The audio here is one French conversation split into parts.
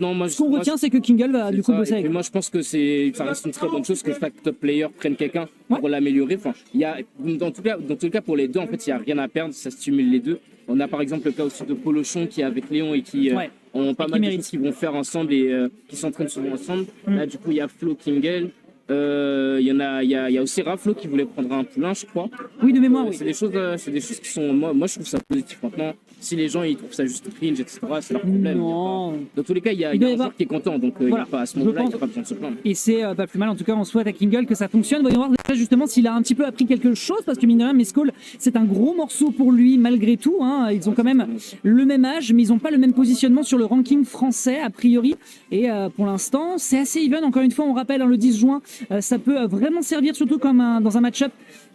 Non, moi, Ce qu'on retient, c'est que Kingle va du coup bosser avec. Moi, je pense que ça reste une très bonne chose que chaque top player prenne quelqu'un pour l'améliorer. Enfin, il y a, dans tout cas, pour les deux, en fait, il n'y a rien à perdre. Ça stimule les deux. On a par exemple le cas aussi de Polochon qui est avec Léon et qui ont pas mal de choses qu'ils vont faire ensemble et qui s'entraînent souvent ensemble. Là, du coup, il y a Flo Kingle. Il y a aussi Raflo qui voulait prendre un poulain, je crois. Oui, de mémoire, oui. C'est des choses qui sont. Moi, je trouve ça positif. Maintenant, si les gens ils trouvent ça juste cringe, etc., c'est leur problème. Non. Dans tous les cas, il y a un joueur qui est content, donc il n'y a pas à ce moment-là, il n'y a pas besoin de se plaindre. Et c'est pas plus mal. En tout cas, on souhaite à Kingle que ça fonctionne. Voyons voir déjà justement s'il a un petit peu appris quelque chose, parce que mine de rien, Mescall, c'est un gros morceau pour lui malgré tout. Hein. Ils ont quand même le même âge, mais ils n'ont pas le même positionnement sur le ranking français a priori. Et pour l'instant, c'est assez even. Encore une fois, on rappelle, hein, le 10 juin, ça peut vraiment servir surtout comme dans un match-up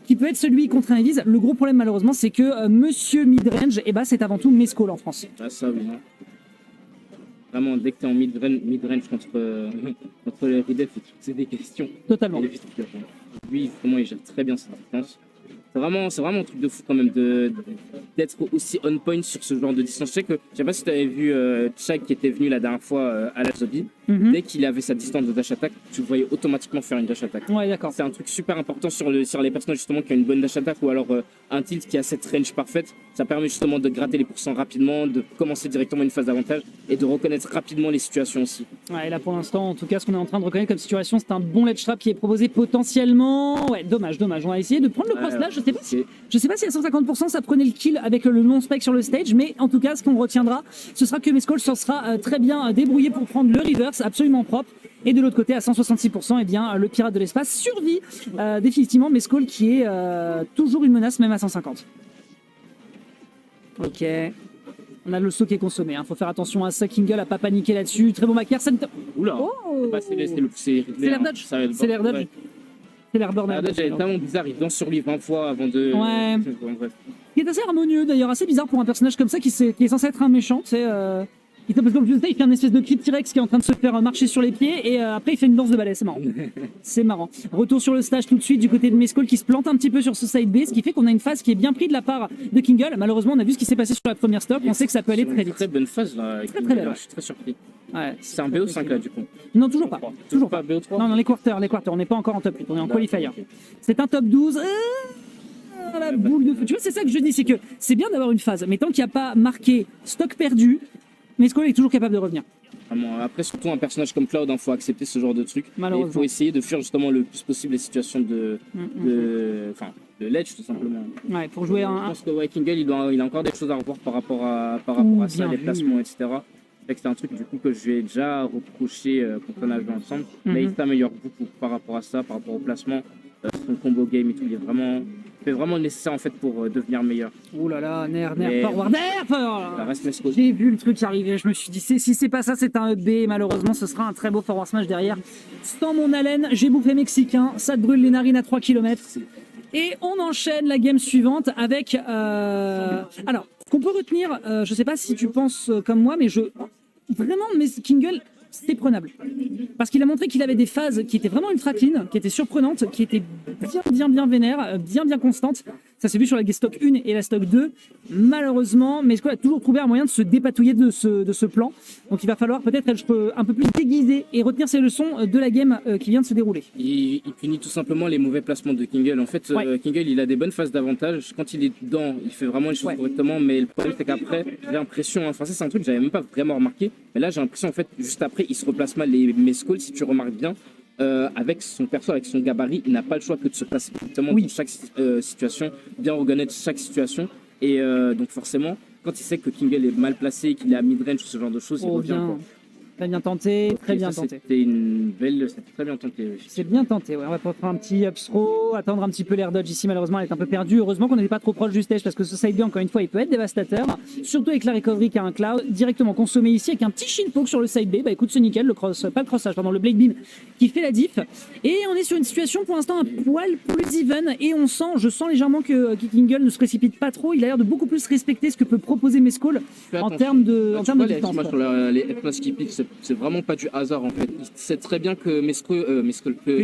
qui peut être celui contre un Eviz. Le gros problème malheureusement, c'est que Monsieur Midrange, c'est avant tout Mescall en France. Ah ça oui. Hein. Vraiment, dès que tu es en mid-range contre les Ridef, c'est des questions. Totalement. Lui, vraiment, il gère très bien sa distance. C'est vraiment un truc de fou quand même d'être aussi on point sur ce genre de distance. Je sais pas si tu avais vu Chag qui était venu la dernière fois à la Zombie. Dès qu'il avait sa distance de dash attack, tu le voyais automatiquement faire une dash attack. Ouais, d'accord. C'est un truc super important sur les personnages justement qui ont une bonne dash attack ou alors un tilt qui a cette range parfaite. Ça permet justement de gratter les pourcents rapidement, de commencer directement une phase d'avantage et de reconnaître rapidement les situations aussi. Ouais, là pour l'instant, en tout cas, ce qu'on est en train de reconnaître comme situation, c'est un bon ledge trap qui est proposé potentiellement. Ouais, dommage. On va essayer de prendre le cross là. Je sais pas si à 150% ça prenait le kill avec le non-spec sur le stage, mais en tout cas, ce qu'on retiendra, ce sera que Mescall s'en sera très bien débrouillé pour prendre le reverse absolument propre. Et de l'autre côté, à 166%, le pirate de l'espace survit définitivement. Mescall qui est toujours une menace, même à 150. Ok. On a le saut qui est consommé. Faut faire attention à ça. Kingle a pas paniqué là-dessus. Très bon Macaire. Oula. Oh, c'est l'air dodge. C'est l'air dodge. C'est l'air burn. L'air dodge est tellement bizarre. Il danse sur lui 20 fois avant de. Ouais. Il est assez harmonieux d'ailleurs. Assez bizarre pour un personnage comme ça qui est censé être un méchant. Il fait une espèce de cri de T-Rex qui est en train de se faire marcher sur les pieds et après il fait une danse de ballet, c'est marrant. C'est marrant. Retour sur le stage tout de suite du côté de Mescall qui se plante un petit peu sur ce side B, ce qui fait qu'on a une phase qui est bien prise de la part de Kingle. Malheureusement, on a vu ce qui s'est passé sur la première stock, on sait que ça peut aller très vite. Très bonne phase là. Très belle. Je suis très surpris. Ouais, c'est un BO5 là du coup. Non, toujours pas. Toujours pas BO3. Non, les quarters, on n'est pas encore en top 8, on est en qualifier. C'est un top 12. La boule de feu. Tu vois, c'est ça que je dis, c'est que c'est bien d'avoir une phase, mais tant qu'il n'y a pas marqué stock perdu, Mescall est toujours capable de revenir. Après, surtout un personnage comme Cloud, il faut accepter ce genre de truc. Il faut essayer de fuir justement le plus possible les situations de ledge tout simplement. Ouais, pour jouer Je pense que Kingle, il a encore des choses à revoir par rapport à ça, les placements, etc. C'est un truc du coup que je vais déjà reprocher quand on a joué ensemble. Mais il s'améliore beaucoup par rapport à ça, par rapport au placement, son combo game et tout. Il fait vraiment le nécessaire en fait pour devenir meilleur. Ouh là là, nerf, forward, reste J'ai vu le truc arriver, je me suis dit, si c'est pas ça, c'est un EB. Malheureusement, ce sera un très beau forward smash derrière. Sans mon haleine, j'ai bouffé mexicain, ça te brûle les narines à 3 km. Et on enchaîne la game suivante avec... Alors, ce qu'on peut retenir, je sais pas si tu penses comme moi, mais vraiment, Kingle, c'était prenable. Parce qu'il a montré qu'il avait des phases qui étaient vraiment ultra clean, qui étaient surprenantes, qui étaient bien vénères, bien constantes. Ça s'est vu sur la stock 1 et la stock 2. Malheureusement, Mescall a toujours trouvé un moyen de se dépatouiller de ce plan. Donc il va falloir peut-être être un peu plus déguisé et retenir ses leçons de la game qui vient de se dérouler. Il punit tout simplement les mauvais placements de Kingle. En fait, Kingle, il a des bonnes phases d'avantage. Quand il est dedans, il fait vraiment les choses correctement. Mais le problème, c'est qu'après, j'ai l'impression, enfin ça c'est un truc que j'avais même pas vraiment remarqué. Mais là, j'ai l'impression, en fait, juste après, il se replace mal les Mescall, si tu remarques bien. Avec son perso, avec son gabarit, il n'a pas le choix que de se placer exactement dans chaque situation, bien reconnaître chaque situation. Et donc forcément, quand il sait que Kingle est mal placé, qu'il est à mid-range ou ce genre de choses, il revient. Très bien tenté, très bien tenté. C'était très bien tenté. Oui. C'est bien tenté, ouais. On va faire un petit up throw, attendre un petit peu l'air dodge ici. Malheureusement, elle est un peu perdue. Heureusement qu'on n'était pas trop proche du stage parce que ce side B, encore une fois, il peut être dévastateur. Surtout avec la recovery qu'a un Cloud, directement consommé ici avec un petit shin poke sur le side B. Bah écoute, c'est nickel, le blade beam qui fait la diff. Et on est sur une situation pour l'instant un poil plus even. Et je sens légèrement que Kingle ne se précipite pas trop. Il a l'air de beaucoup plus respecter ce que peut proposer Mescall en termes de distance. Sur les Ethnos qui piquent, c'est vraiment pas du hasard en fait. Il sait très bien que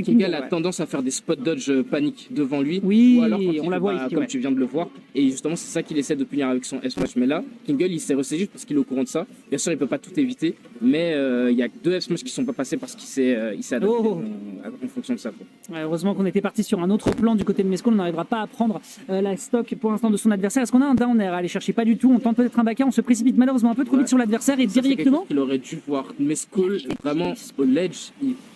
Kingal a tendance à faire des spot dodge panique devant lui. Oui, ou alors quand on la voit ici, comme tu viens de le voir. Et justement, c'est ça qu'il essaie de punir avec son S-Smash. Mais là, Kingal, il s'est resté juste parce qu'il est au courant de ça. Bien sûr, il peut pas tout éviter, mais il y a 2 S-Smash qui sont pas passés parce qu'il s'est adapté en fonction de ça. Quoi. Ouais, heureusement qu'on était parti sur un autre plan du côté de Mesco. On n'arrivera pas à prendre la stock pour l'instant de son adversaire. Est-ce qu'on a un down air à aller chercher? Pas du tout. On tente peut-être un backer. On se précipite malheureusement un peu trop vite sur l'adversaire et directement. Il aurait dû voir Mesco vraiment au ledge.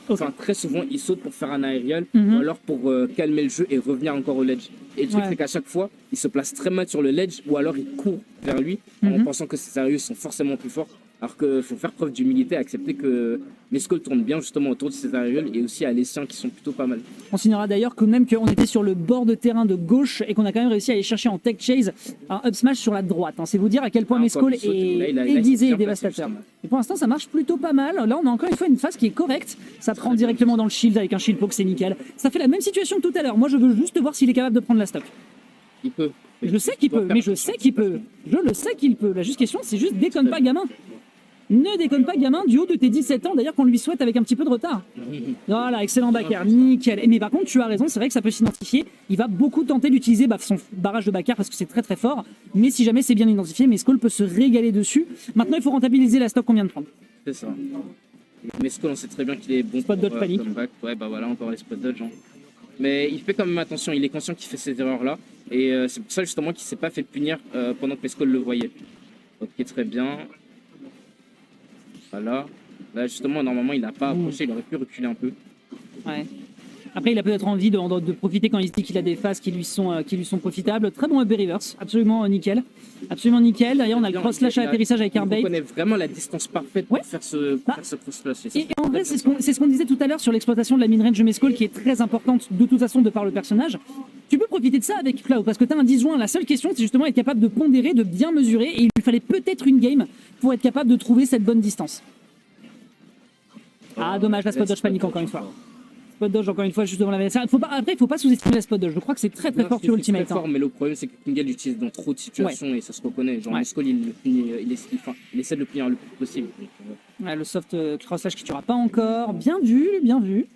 Enfin, très souvent, il saute pour faire un aérial ou alors pour calmer le jeu et revenir encore au ledge. Et le truc, c'est qu'à chaque fois, il se place très mal sur le ledge ou alors il court vers lui en pensant que ses sérieux sont forcément plus forts. Alors qu'il faut faire preuve d'humilité, accepter que Mesco tourne bien justement autour de ses aérials et aussi à les siens qui sont plutôt pas mal. On signera d'ailleurs quand même qu'on était sur le bord de terrain de gauche et qu'on a quand même réussi à aller chercher en tech chase un up smash sur la droite. C'est vous dire à quel point Mesco est aiguisé et dévastateur. Et pour l'instant, ça marche plutôt pas mal. Là, on a encore une fois une phase qui est correcte. Ça prend directement dans le shield avec un shield poke, c'est nickel. Ça fait la même situation que tout à l'heure. Moi, je veux juste voir s'il est capable de prendre la stock. Il peut. Je sais qu'il peut, mais je sais qu'il peut. Je le sais qu'il peut. La juste question, c'est juste déconne pas, gamin. Ne déconne pas, gamin, du haut de tes 17 ans, d'ailleurs qu'on lui souhaite avec un petit peu de retard. Voilà, excellent backer, nickel. Mais par contre, tu as raison, c'est vrai que ça peut s'identifier. Il va beaucoup tenter d'utiliser son barrage de backer parce que c'est très très fort. Mais si jamais c'est bien identifié, Mesco peut se régaler dessus. Maintenant, il faut rentabiliser la stock qu'on vient de prendre. C'est ça. Mesco, on sait très bien qu'il est bon spot dodge panique. Ouais, bah voilà, encore les spot dodge. Hein. Mais il fait quand même attention, il est conscient qu'il fait ces erreurs-là. Et c'est pour ça justement qu'il s'est pas fait punir pendant que Mesco le voyait. Ok, très bien. Voilà. Là, justement, normalement, il n'a pas approché, il aurait pu reculer un peu. Ouais. Après, il a peut-être envie de profiter quand il se dit qu'il a des phases qui lui sont profitables. Très bon up reverse, absolument nickel. Absolument nickel. D'ailleurs, on a le cross slash à l'atterrissage avec un bait. On connaît vraiment la distance parfaite pour faire ce cross slash. Et en vrai, c'est ce qu'on disait tout à l'heure sur l'exploitation de la mid-range de Mesco qui est très importante de toute façon de par le personnage. Tu peux profiter de ça avec Cloud parce que tu as un 10 juin. La seule question, c'est justement être capable de pondérer, de bien mesurer. Et il lui fallait peut-être une game pour être capable de trouver cette bonne distance. Ah, dommage, la spot dodge panique encore une fois. Spot dodge encore une fois juste devant l'adversaire. Après, il faut pas sous-estimer la spot dodge. Je crois que c'est très fort sur Ultimate. C'est très fort, mais le problème c'est que Kingal l'utilise dans trop de situations et ça se reconnaît. Genre Mesco, il essaie de le punir le plus possible. Ouais, le soft cross slash qui tuera pas encore. Bien vu, bien vu.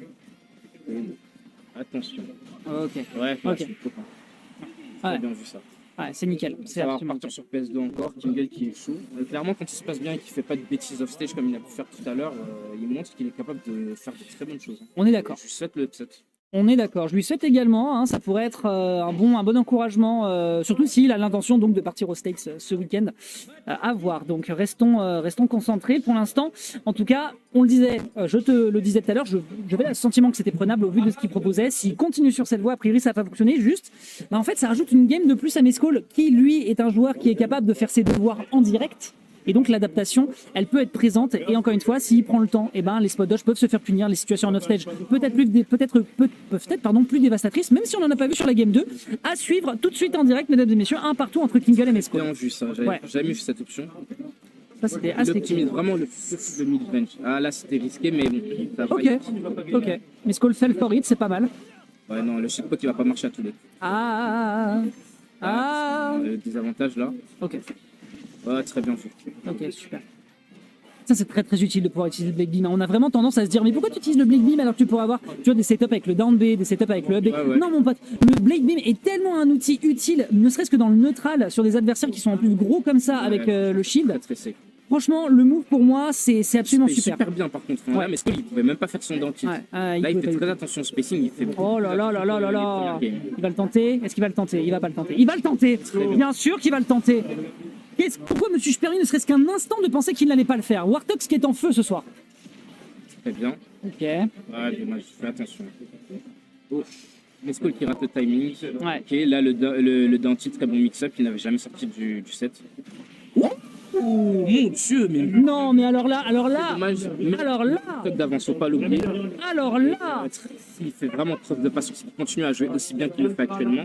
Attention. Ok. Ouais, ok. J'ai bien vu ça. Ouais, c'est nickel. Ça va repartir sur PS2 encore, Kingal qui est chaud. Clairement, quand il se passe bien et qu'il fait pas de bêtises off stage comme il a pu faire tout à l'heure, il montre qu'il est capable de faire de très bonnes choses. On est d'accord. Je souhaite le upset. On est d'accord. Je lui souhaite également. Ça pourrait être un bon encouragement, surtout s'il a l'intention donc de partir aux States ce week-end. À voir. Donc restons concentrés pour l'instant. En tout cas, on le disait, je te le disais tout à l'heure, j'avais le sentiment que c'était prenable au vu de ce qu'il proposait. S'il continue sur cette voie, a priori ça va pas fonctionner. Juste, en fait, ça rajoute une game de plus à Mesco, qui lui est un joueur qui est capable de faire ses devoirs en direct. Et donc l'adaptation, elle peut être présente. Et encore une fois, s'il prend le temps, les spot dodge peuvent se faire punir. Les situations en off-stage peut-être plus dévastatrices, même si on n'en a pas vu sur la game 2. À suivre tout de suite en direct, mesdames et messieurs, un partout entre Kingal et Mesco. J'ai bien vu ça, j'avais jamais vu cette option. Ça, c'était assez cool. Vraiment le mid-range. Ah là, c'était risqué, mais bon. Ça ok. Mesco le fell for it, c'est pas mal. Ouais, non, le shitpot, il va pas marcher à tous les coups. Le désavantage là. Ok. Ouais, très bien fait. Ok, super. Ça, c'est très très utile de pouvoir utiliser le Blake Beam. On a vraiment tendance à se dire, mais pourquoi tu utilises le Blake Beam alors que tu pourrais avoir des setups avec le down B, des setups avec le up B. Non, mon pote, le Blake Beam est tellement un outil utile, ne serait-ce que dans le neutral, sur des adversaires qui sont en plus gros comme ça avec le shield. Très Franchement, le move pour moi, c'est absolument super. Super bien par contre. Là, mais il pouvait même pas faire son down tilt. Là, il fait très attention au spacing. Il fait oh là là là là là là. Il va le tenter. Est-ce qu'il va le tenter? Il va pas le tenter. Il va le tenter. Bien sûr qu'il va le tenter. Pourquoi me suis-je permis ne serait-ce qu'un instant de penser qu'il n'allait pas le faire? Wartox qui est en feu ce soir. Très bien. Ok. Ouais, dommage, fais attention. Oh, Mesco qui rate le timing. Ok, là le dentier, très bon mix-up, il n'avait jamais sorti du set. Oh mon dieu, mais. Non, mais alors là. Dommage. Alors là. D'avance, faut pas l'oublier. Alors là. Il fait vraiment preuve de patience, il continue à jouer aussi bien qu'il le fait actuellement.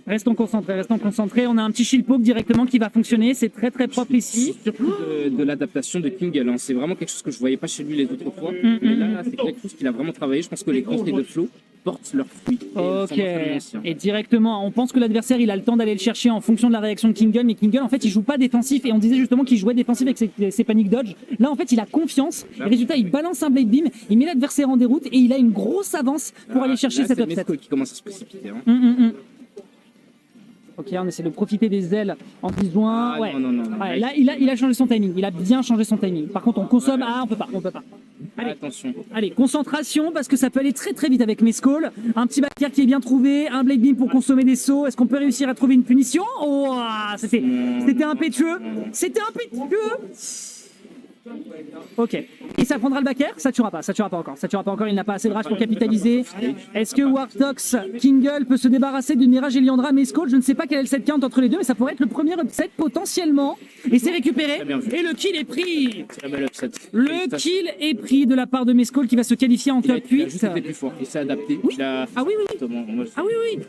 Restons concentrés. On a un petit shield poke directement qui va fonctionner. C'est très très propre ici. Surtout de l'adaptation de Kingal. C'est vraiment quelque chose que je voyais pas chez lui les autres fois. Mais là, c'est quelque chose qu'il a vraiment travaillé. Je pense que les conseils de flow portent leurs fruits. Ok. Et directement, on pense que l'adversaire il a le temps d'aller le chercher en fonction de la réaction de Kingle, mais Kingle en fait il joue pas défensif et on disait justement qu'il jouait défensif avec ses panic dodge. Là en fait il a confiance. Et résultat il balance un Blade Beam, il met l'adversaire en déroute et il a une grosse avance pour aller chercher là, cet c'est upset. Mesco qui commence à se précipiter. Hein. Ok, on essaie de profiter des ailes en disjoint. Ah, ouais. non. Ouais, là, il a changé son timing. Il a bien changé son timing. Par contre, on consomme. Ah, on peut pas. Allez, attention. Allez, concentration parce que ça peut aller très très vite avec Mescall. Un petit backer qui est bien trouvé, un Blade Beam pour consommer des sauts. Est-ce qu'on peut réussir à trouver une punition? Oh, c'était impétueux. C'était impétueux. Ok. Et ça prendra le backer? Ça tuera pas encore. Il n'a pas assez de rage pour capitaliser. Est-ce que Wartox Kingle peut se débarrasser du Mirage Eliandra Mescall? Je ne sais pas quel est le set count entre les deux, mais ça pourrait être le premier upset potentiellement. Et c'est récupéré. Et le kill est pris. Très bel upset. Le kill est pris de la part de Mescall qui va se qualifier en top 8. Il a juste été plus fort. Il s'est adapté. Oui. Ah oui. Ah oui.